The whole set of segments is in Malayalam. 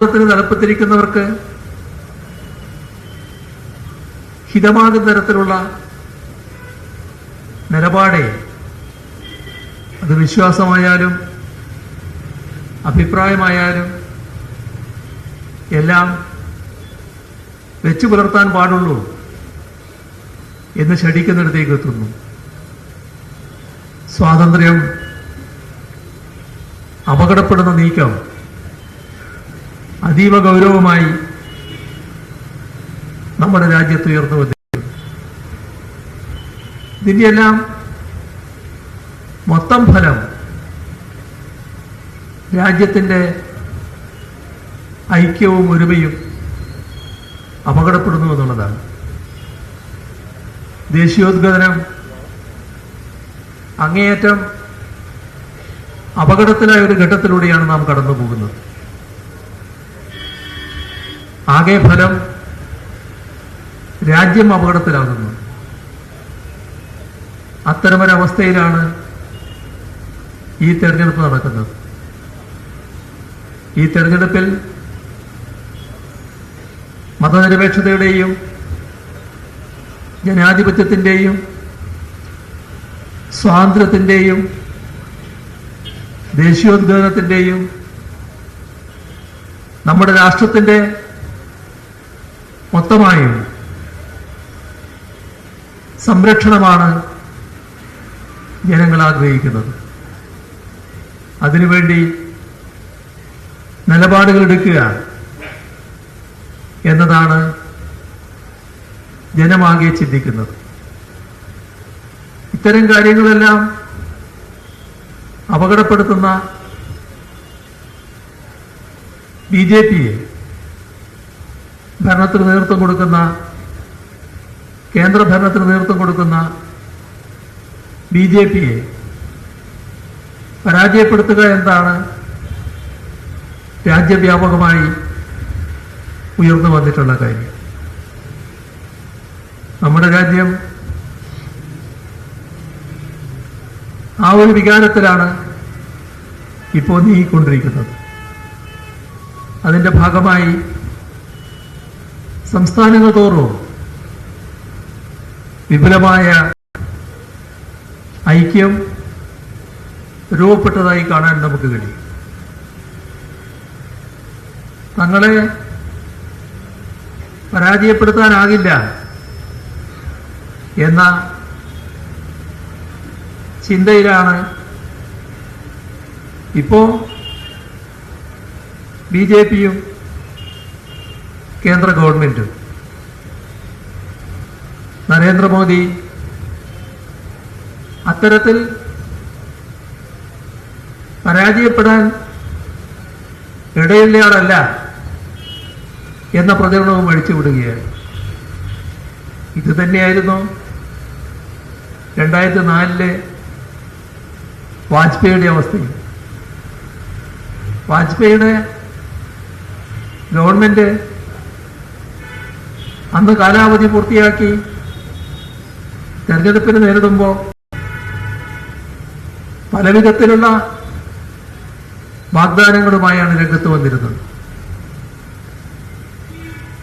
തലപ്പത്തിരിക്കുന്നവർക്ക് ഹിതമാകുന്ന തരത്തിലുള്ള നിലപാടേ അത് വിശ്വാസമായാലും അഭിപ്രായമായാലും എല്ലാം വെച്ചു പുലർത്താൻ പാടുള്ളൂ എന്ന് ശഠിക്കുന്നിടത്തേക്ക് എത്തുന്നു. സ്വാതന്ത്ര്യം അപകടപ്പെടുന്ന നീക്കം അതീവ ഗൗരവമായി നമ്മുടെ രാജ്യത്ത് ഉയർന്നു വന്നിരിക്കുന്നു. ഇതിൻ്റെയെല്ലാം മൊത്തം ഫലം രാജ്യത്തിൻ്റെ ഐക്യവും ഒരുമയും അപകടപ്പെടുന്നു എന്നുള്ളതാണ്. ദേശീയോദ്ഗ്രഥനം അങ്ങേയറ്റം അപകടത്തിലായ ഒരു ഘട്ടത്തിലൂടെയാണ് നാം കടന്നു പോകുന്നത്. ആകെ ഫലം രാജ്യം അപകടത്തിലാകുന്നു. അത്തരമൊരവസ്ഥയിലാണ് ഈ തെരഞ്ഞെടുപ്പ് നടക്കുന്നത്. ഈ തെരഞ്ഞെടുപ്പിൽ മതനിരപേക്ഷതയുടെയും ജനാധിപത്യത്തിൻ്റെയും സ്വാതന്ത്ര്യത്തിൻ്റെയും ദേശീയോദ്ഗ്രഥനത്തിൻ്റെയും നമ്മുടെ രാഷ്ട്രത്തിൻ്റെ മൊത്തമായും സംരക്ഷണമാണ് ജനങ്ങൾ ആഗ്രഹിക്കുന്നത്. അതിനുവേണ്ടി നിലപാടുകൾ എടുക്കുക എന്നതാണ് ജനമാകെ ചിന്തിക്കുന്നത്. ഇത്തരം കാര്യങ്ങളെല്ലാം അപകടപ്പെടുത്തുന്ന ബിജെപിയെ, ഭരണത്തിന് നേതൃത്വം കൊടുക്കുന്ന, കേന്ദ്ര ഭരണത്തിന് നേതൃത്വം കൊടുക്കുന്ന ബിജെപിയെ പരാജയപ്പെടുത്തുക എന്നതാണ് രാജ്യവ്യാപകമായി ഉയർന്നു വന്നിട്ടുള്ള കാര്യം. നമ്മുടെ രാജ്യം ആ ഒരു വികാരത്തിലാണ് ഇപ്പോൾ നീങ്ങിക്കൊണ്ടിരിക്കുന്നത്. അതിൻ്റെ ഭാഗമായി സംസ്ഥാനങ്ങൾ തോറും വിപുലമായ ഐക്യം രൂപപ്പെട്ടതായി കാണാൻ നമുക്ക് കഴിയും. തങ്ങളെ പരാജയപ്പെടുത്താനാകില്ല എന്ന ചിന്തയിലാണ് ഇപ്പോൾ ബിജെപിയും കേന്ദ്ര ഗവൺമെന്റും. നരേന്ദ്രമോദി അത്തരത്തിൽ പരാജയപ്പെടാൻ ഇടയില്ലയാളല്ല എന്ന പ്രചരണവും അഴിച്ചുവിടുകയാണ്. ഇത് തന്നെയായിരുന്നു 2004 വാജ്പേയിയുടെ അവസ്ഥയും. വാജ്പേയിയുടെ ഗവൺമെന്റ് അന്ന് കാലാവധി പൂർത്തിയാക്കി തെരഞ്ഞെടുപ്പിന് നേരിടുമ്പോൾ പലവിധത്തിലുള്ള വാഗ്ദാനങ്ങളുമായാണ് രംഗത്ത് വന്നിരുന്നത്.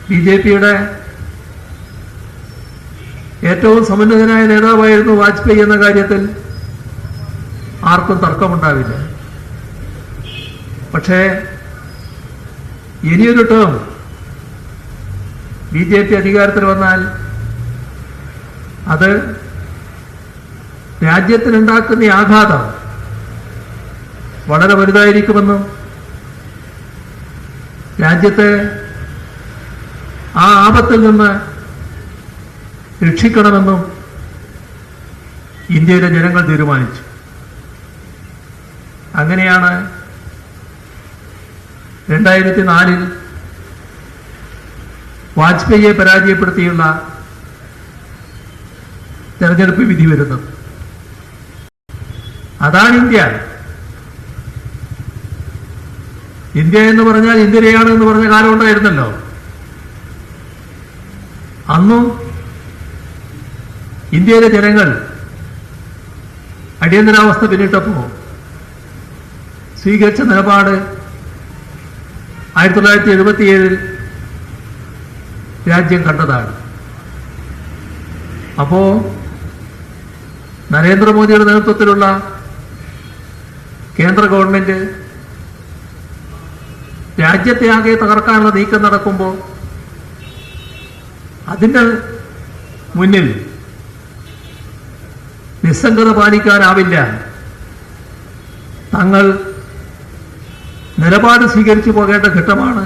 ബിജെപിയുടെ ഏറ്റവും സമുന്നതനായ നേതാവായിരുന്നു വാജ്പേയി എന്ന കാര്യത്തിൽ ആർക്കും തർക്കമുണ്ടാവില്ല. പക്ഷേ ഇനിയൊരു ടേം ബിജെപി അധികാരത്തിൽ വന്നാൽ അത് രാജ്യത്തിനുണ്ടാക്കുന്ന ആഘാതം വളരെ വലുതായിരിക്കുമെന്നും രാജ്യത്തെ ആ ആപത്തിൽ നിന്ന് രക്ഷിക്കണമെന്നും ഇന്ത്യയിലെ ജനങ്ങൾ തീരുമാനിച്ചു. അങ്ങനെയാണ് 2004 വാജ്പേയിയെ പരാജയപ്പെടുത്തിയുള്ള തെരഞ്ഞെടുപ്പ് വിധി വരുന്നത്. അതാണ് ഇന്ത്യ. ഇന്ത്യ എന്ന് പറഞ്ഞാൽ ഇന്ത്യയാണ് എന്ന് പറഞ്ഞ കാലം ഉണ്ടായിരുന്നല്ലോ. അന്നും ഇന്ത്യയിലെ ജനങ്ങൾ അടിയന്തരാവസ്ഥ പിന്നിട്ടപ്പോൾ സ്വീകരിച്ച നിലപാട് 1977 രാജ്യം കണ്ടതാണ്. അപ്പോ നരേന്ദ്രമോദിയുടെ നേതൃത്വത്തിലുള്ള കേന്ദ്ര ഗവൺമെന്റ് രാജ്യത്തെ ആകെ തകർക്കാനുള്ള നീക്കം നടക്കുമ്പോൾ അതിൻ്റെ മുന്നിൽ നിസ്സംഗത പാലിക്കാനാവില്ല. തങ്ങൾ നിലപാട് സ്വീകരിച്ചു പോകേണ്ട ഘട്ടമാണ്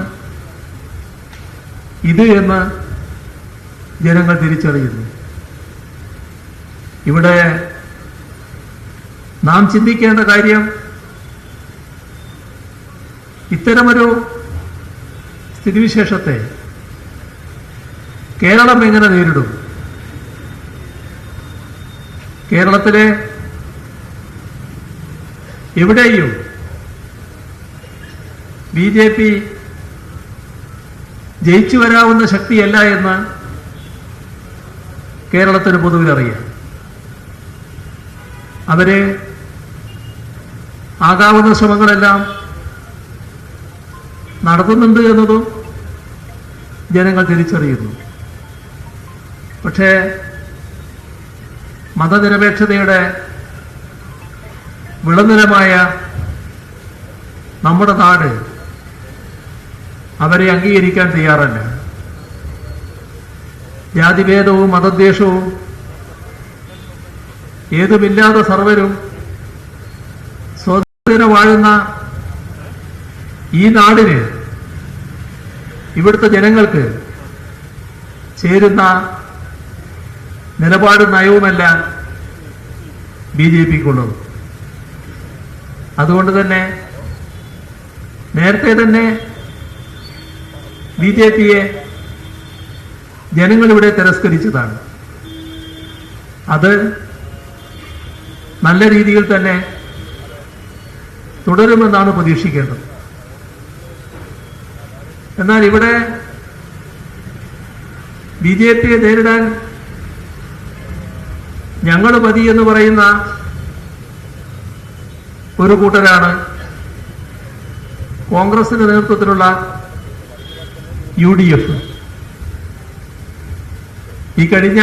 ഇത് എന്ന് ജനങ്ങൾ തിരിച്ചറിയുന്നു. ഇവിടെ നാം ചിന്തിക്കേണ്ട കാര്യം, ഇത്തരമൊരു സ്ഥിതിവിശേഷത്തെ കേരളം എങ്ങനെ നേരിടും? കേരളത്തിലെ എവിടെയും BJP ജയിച്ചു വരാവുന്ന ശക്തിയല്ല എന്ന് കേരളത്തിന് പൊതുവിൽ അറിയാം. അവര് ആകാവുന്ന ശ്രമങ്ങളെല്ലാം നടത്തുന്നുണ്ട് എന്നതും ജനങ്ങൾ തിരിച്ചറിയുന്നു. പക്ഷേ മതനിരപേക്ഷതയുടെ വിളനിലമായ നമ്മുടെ നാട് അവരെ അംഗീകരിക്കാൻ തയ്യാറല്ല. ജാതിഭേദവും മതദ്വേഷവും ഏതുമില്ലാതെ സർവരും സ്വതന്ത്ര വാഴുന്ന ഈ നാടിന്, ഇവിടുത്തെ ജനങ്ങൾക്ക് ചേരുന്ന നിലപാടും നയവുമല്ല BJPക്കുള്ളത്. അതുകൊണ്ട് തന്നെ നേരത്തെ തന്നെ BJPയെ ജനങ്ങളിവിടെ തിരസ്കരിച്ചതാണ്. അത് നല്ല രീതിയിൽ തന്നെ തുടരുമെന്നാണ് പ്രതീക്ഷിക്കേണ്ടത്. എന്നാൽ ഇവിടെ BJPയെ നേരിടാൻ ഞങ്ങൾ മതി എന്ന് പറയുന്ന ഒരു കൂട്ടരാണ് കോൺഗ്രസിന്റെ നേതൃത്വത്തിലുള്ള UDF. ഈ കഴിഞ്ഞ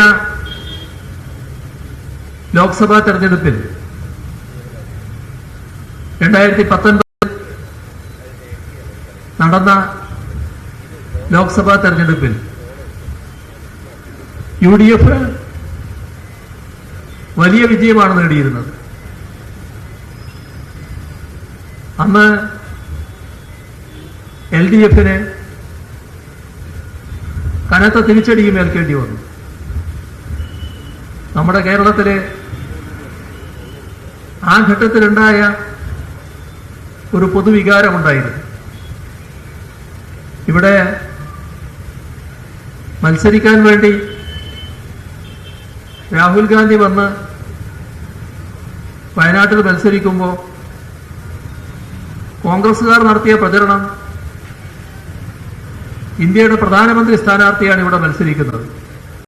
ലോക്സഭാ തെരഞ്ഞെടുപ്പിൽ 2019 നടന്ന ലോക്സഭാ തെരഞ്ഞെടുപ്പിൽ UDF വലിയ വിജയമാണ് നേടിയിരുന്നത്. അന്ന് LDFന് കനത്ത തിരിച്ചടിയും ഏൽക്കേണ്ടി വന്നു. നമ്മുടെ കേരളത്തിലെ ആ ഘട്ടത്തിലുണ്ടായ ഒരു പൊതുവികാരമുണ്ടായിരുന്നു. ഇവിടെ മത്സരിക്കാൻ വേണ്ടി രാഹുൽ ഗാന്ധി വന്ന് വയനാട്ടിൽ മത്സരിക്കുമ്പോൾ കോൺഗ്രസുകാർ നടത്തിയ പ്രചരണം ഇന്ത്യയുടെ പ്രധാനമന്ത്രി സ്ഥാനാർത്ഥിയാണ് ഇവിടെ മത്സരിക്കുന്നത്,